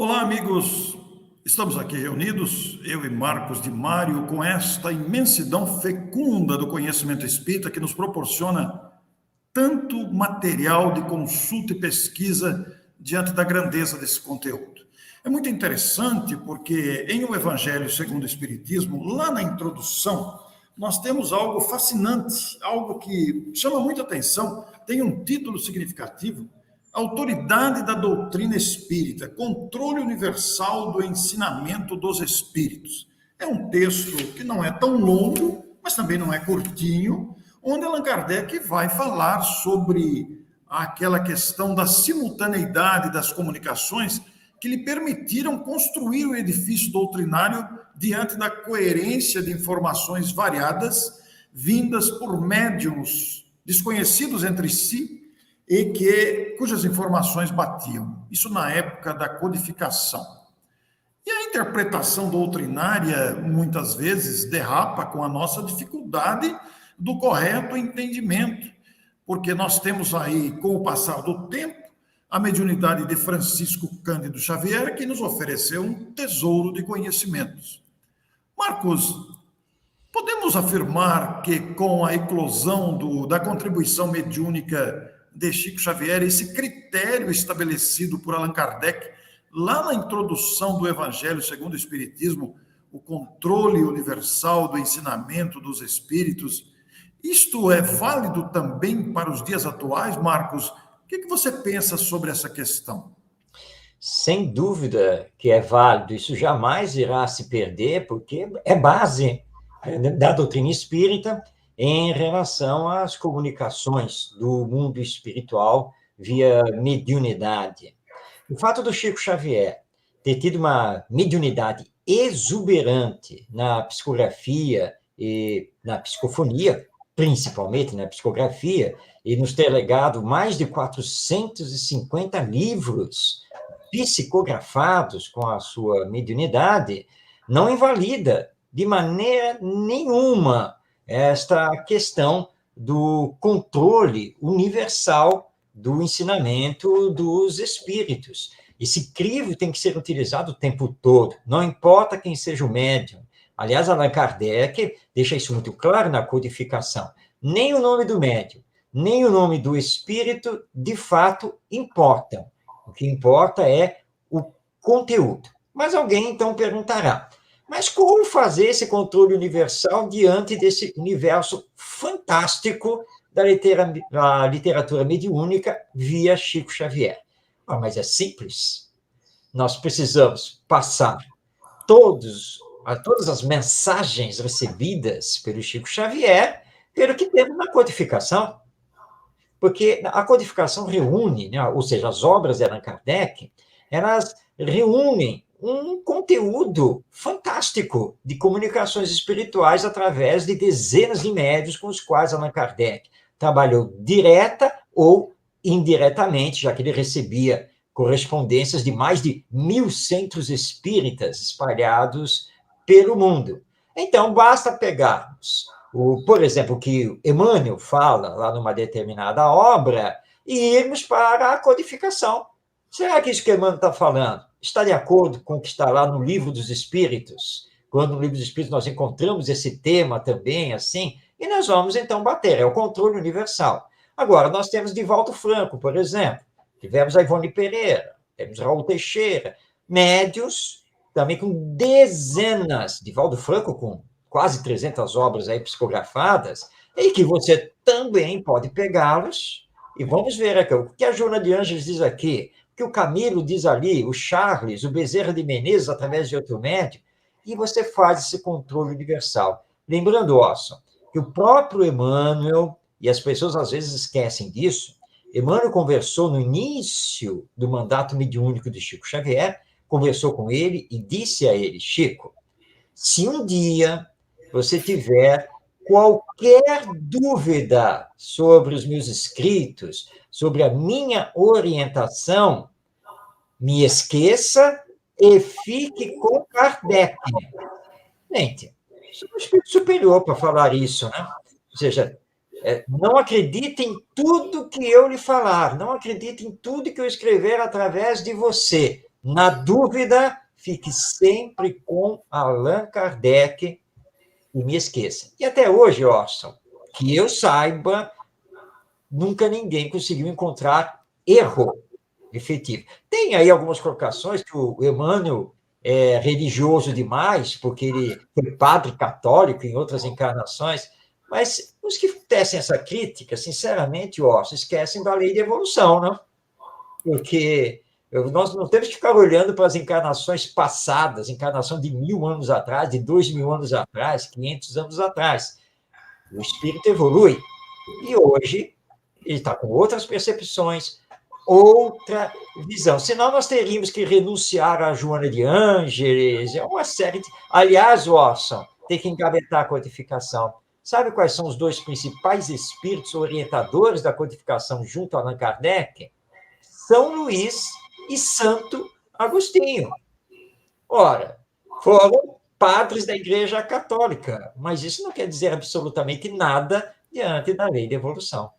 Olá, amigos. Estamos aqui reunidos, eu e Marcos de Mário, com esta imensidão fecunda do conhecimento espírita que nos proporciona tanto material de consulta e pesquisa diante da grandeza desse conteúdo. É muito interessante porque em O Evangelho segundo o Espiritismo, lá na introdução, nós temos algo fascinante, algo que chama muita atenção, tem um título significativo: Autoridade da doutrina espírita, controle universal do ensinamento dos espíritos. É um texto que não é tão longo, mas também não é curtinho, onde Allan Kardec vai falar sobre aquela questão da simultaneidade das comunicações que lhe permitiram construir o edifício doutrinário diante da coerência de informações variadas, vindas por médiuns desconhecidos entre si, e cujas informações batiam. Isso na época da codificação. E a interpretação doutrinária, muitas vezes, derrapa com a nossa dificuldade do correto entendimento, porque nós temos aí, com o passar do tempo, a mediunidade de Francisco Cândido Xavier, que nos ofereceu um tesouro de conhecimentos. Marcos, podemos afirmar que com a eclosão da contribuição mediúnica de Chico Xavier, esse critério estabelecido por Allan Kardec, lá na introdução do Evangelho segundo o Espiritismo, o controle universal do ensinamento dos espíritos, isto é válido também para os dias atuais, Marcos? O que você pensa sobre essa questão? Sem dúvida que é válido, isso jamais irá se perder, porque é base da doutrina espírita em relação às comunicações do mundo espiritual via mediunidade. O fato do Chico Xavier ter tido uma mediunidade exuberante na psicografia e na psicofonia, principalmente na psicografia, e nos ter legado mais de 450 livros psicografados com a sua mediunidade, não invalida de maneira nenhuma esta questão do controle universal do ensinamento dos espíritos. Esse crivo tem que ser utilizado o tempo todo, não importa quem seja o médium. Aliás, Allan Kardec deixa isso muito claro na codificação. Nem o nome do médium, nem o nome do espírito, de fato, importam. O que importa é o conteúdo. Mas alguém, então, perguntará, mas como fazer esse controle universal diante desse universo fantástico da literatura mediúnica via Chico Xavier? Mas é simples. Nós precisamos passar todas as mensagens recebidas pelo Chico Xavier pelo que temos na codificação. Porque a codificação reúne, né, ou seja, as obras de Allan Kardec, elas reúnem um conteúdo fantástico de comunicações espirituais através de dezenas de médios com os quais Allan Kardec trabalhou direta ou indiretamente, já que ele recebia correspondências de mais de 1.000 centros espíritas espalhados pelo mundo. Então, basta pegarmos por exemplo, o que Emmanuel fala lá numa determinada obra, e irmos para a codificação. Será que isso que Emmanuel está falando está de acordo com o que está lá no Livro dos Espíritos? Quando no Livro dos Espíritos nós encontramos esse tema também, assim, e nós vamos então bater, é o controle universal. Agora, nós temos Divaldo Franco, por exemplo, tivemos a Ivone Pereira, temos Raul Teixeira, médios também com dezenas, Divaldo Franco com quase 300 obras aí psicografadas, e que você também pode pegá-los, e vamos ver aqui, o que a Joana de Ângeles diz aqui, o que o Camilo diz ali, o Charles, o Bezerra de Menezes, através de outro médium, e você faz esse controle universal. Lembrando, Orson, que o próprio Emmanuel, e as pessoas às vezes esquecem disso, Emmanuel conversou no início do mandato mediúnico de Chico Xavier, conversou com ele e disse a ele, Chico, se um dia você tiver qualquer dúvida sobre os meus escritos, sobre a minha orientação, me esqueça e fique com Kardec. Gente, sou um espírito superior para falar isso, né? Ou seja, não acredite em tudo que eu lhe falar, não acredite em tudo que eu escrever através de você. Na dúvida, fique sempre com Allan Kardec e me esqueça. E até hoje, Orson, que eu saiba, nunca ninguém conseguiu encontrar erro efetivo. Tem aí algumas colocações que o Emmanuel é religioso demais, porque ele foi padre católico em outras encarnações, mas os que tecem essa crítica, sinceramente, Orson, esquecem da lei de evolução, não? Porque nós não temos que ficar olhando para as encarnações passadas, encarnação de 1000 anos atrás, de 2000 anos atrás, 500 anos atrás. O espírito evolui. E hoje ele está com outras percepções, outra visão. Senão nós teríamos que renunciar a Joana de Ângeles, é uma série de... Aliás, Watson, tem que engavetar a codificação. Sabe quais são os dois principais espíritos orientadores da codificação junto a Allan Kardec? São Luís e Santo Agostinho. Ora, foram padres da Igreja Católica, mas isso não quer dizer absolutamente nada diante da lei de evolução.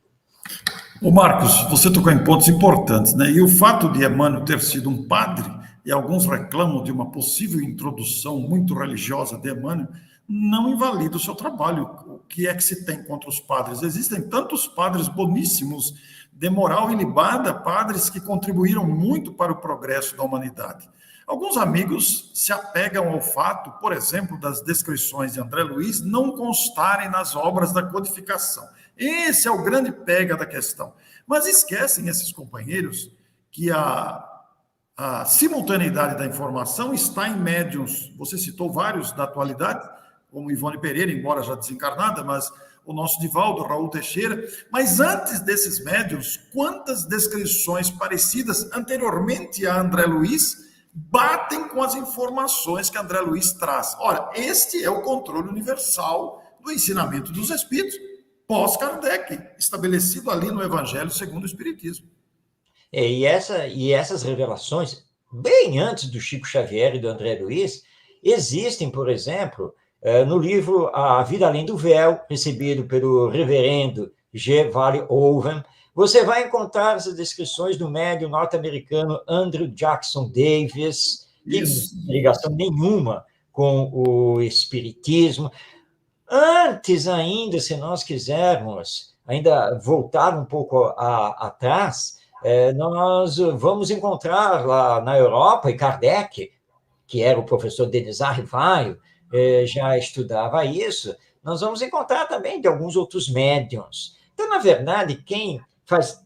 Ô Marcos, você tocou em pontos importantes, né? E o fato de Emmanuel ter sido um padre, e alguns reclamam de uma possível introdução muito religiosa de Emmanuel, não invalida o seu trabalho. O que é que se tem contra os padres? Existem tantos padres boníssimos, de moral ilibada, padres que contribuíram muito para o progresso da humanidade. Alguns amigos se apegam ao fato, por exemplo, das descrições de André Luiz não constarem nas obras da codificação. Esse é o grande pega da questão. Mas esquecem esses companheiros que a simultaneidade da informação está em médiuns. Você citou vários da atualidade, como Ivone Pereira, embora já desencarnada, mas o nosso Divaldo, Raul Teixeira. Mas antes desses médiuns, quantas descrições parecidas anteriormente a André Luiz batem com as informações que André Luiz traz? Ora, este é o controle universal do ensinamento dos espíritos pós-Kardec, estabelecido ali no Evangelho segundo o Espiritismo. E essas revelações, bem antes do Chico Xavier e do André Luiz, existem, por exemplo, no livro A Vida Além do Véu, recebido pelo reverendo G. Vale Owen. Você vai encontrar essas descrições do médium norte-americano Andrew Jackson Davis, que não tem ligação nenhuma com o espiritismo. Antes ainda, se nós quisermos ainda voltar um pouco atrás, nós vamos encontrar lá na Europa, e Kardec, que era o professor Denis Arrivaio, já estudava isso, nós vamos encontrar também de alguns outros médiuns. Então, na verdade, quem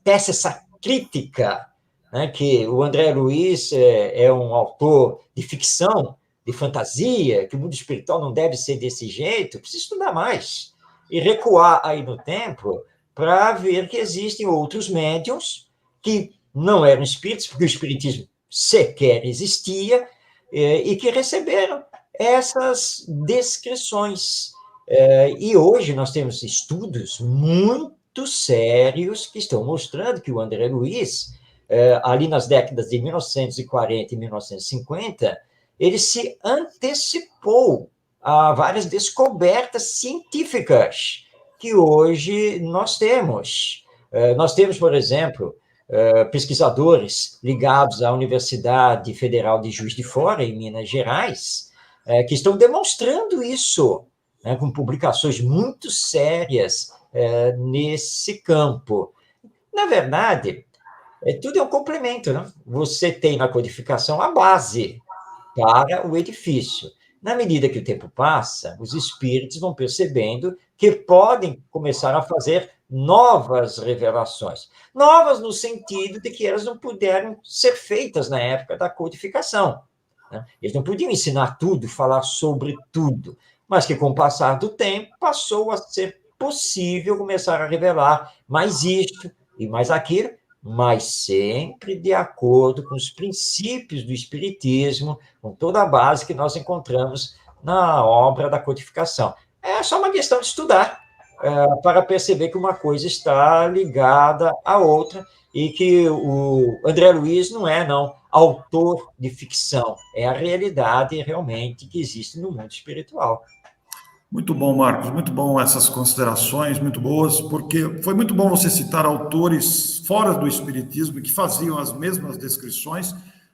tece essa crítica, né, que o André Luiz é um autor de ficção, de fantasia, que o mundo espiritual não deve ser desse jeito, precisa estudar mais e recuar aí no tempo para ver que existem outros médiuns que não eram espíritos, porque o espiritismo sequer existia, e que receberam essas descrições. E hoje nós temos estudos muito sérios que estão mostrando que o André Luiz, ali nas décadas de 1940 e 1950, ele se antecipou a várias descobertas científicas que hoje nós temos. Nós temos, por exemplo, pesquisadores ligados à Universidade Federal de Juiz de Fora, em Minas Gerais, que estão demonstrando isso, né, com publicações muito sérias nesse campo. Na verdade, tudo é um complemento, né? Você tem na codificação a base para o edifício. Na medida que o tempo passa, os espíritos vão percebendo que podem começar a fazer novas revelações. Novas no sentido de que elas não puderam ser feitas na época da codificação, né? Eles não podiam ensinar tudo, falar sobre tudo, mas que com o passar do tempo passou a ser possível começar a revelar mais isto e mais aquilo, mas sempre de acordo com os princípios do Espiritismo, com toda a base que nós encontramos na obra da codificação. É só uma questão de estudar, para perceber que uma coisa está ligada à outra, e que o André Luiz não é, autor de ficção, é a realidade realmente que existe no mundo espiritual. Muito bom, Marcos, muito bom essas considerações, muito boas, porque foi muito bom você citar autores fora do Espiritismo que faziam as mesmas descrições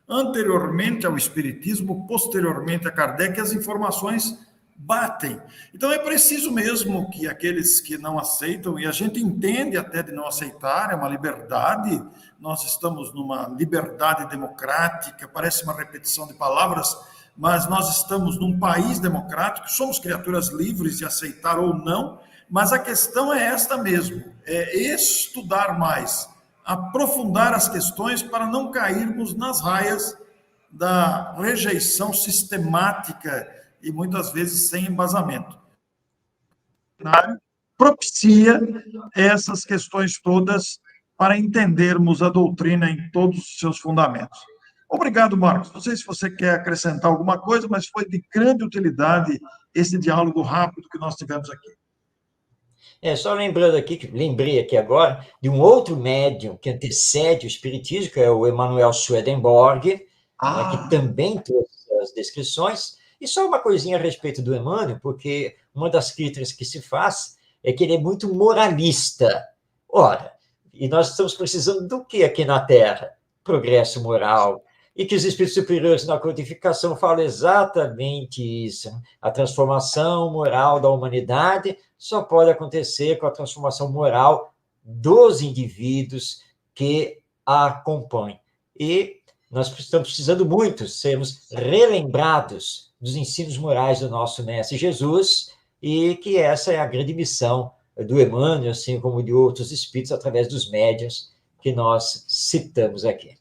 anteriormente ao Espiritismo, posteriormente a Kardec, as informações batem. Então, é preciso mesmo que aqueles que não aceitam, e a gente entende até de não aceitar, é uma liberdade, nós estamos numa liberdade democrática, parece uma repetição de palavras, mas nós estamos num país democrático, somos criaturas livres de aceitar ou não, mas a questão é esta mesmo, é estudar mais, aprofundar as questões para não cairmos nas raias da rejeição sistemática e muitas vezes sem embasamento. Propicia essas questões todas para entendermos a doutrina em todos os seus fundamentos. Obrigado, Marcos. Não sei se você quer acrescentar alguma coisa, mas foi de grande utilidade esse diálogo rápido que nós tivemos aqui. Só lembrando aqui, que lembrei aqui agora, de um outro médium que antecede o espiritismo, que é o Emanuel Swedenborg, né, que também trouxe as descrições. E só uma coisinha a respeito do Emmanuel, porque uma das críticas que se faz é que ele é muito moralista. Ora, e nós estamos precisando do que aqui na Terra? Progresso moral. E que os espíritos superiores na codificação falam exatamente isso. A transformação moral da humanidade só pode acontecer com a transformação moral dos indivíduos que a acompanham. E nós estamos precisando muito sermos relembrados dos ensinos morais do nosso Mestre Jesus, e que essa é a grande missão do Emmanuel, assim como de outros espíritos, através dos médiuns que nós citamos aqui.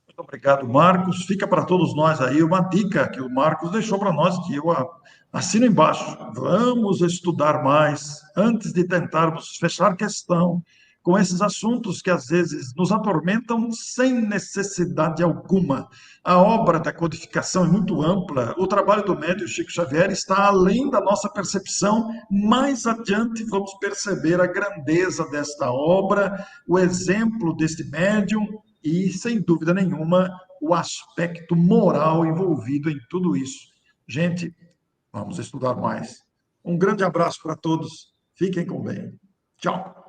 Muito obrigado, Marcos. Fica para todos nós aí uma dica que o Marcos deixou para nós, que eu assino embaixo. Vamos estudar mais antes de tentarmos fechar questão com esses assuntos que às vezes nos atormentam sem necessidade alguma. A obra da codificação é muito ampla, o trabalho do médium Chico Xavier está além da nossa percepção. Mais adiante vamos perceber a grandeza desta obra, o exemplo deste médium e, sem dúvida nenhuma, o aspecto moral envolvido em tudo isso. Gente, vamos estudar mais. Um grande abraço para todos, fiquem com bem. Tchau.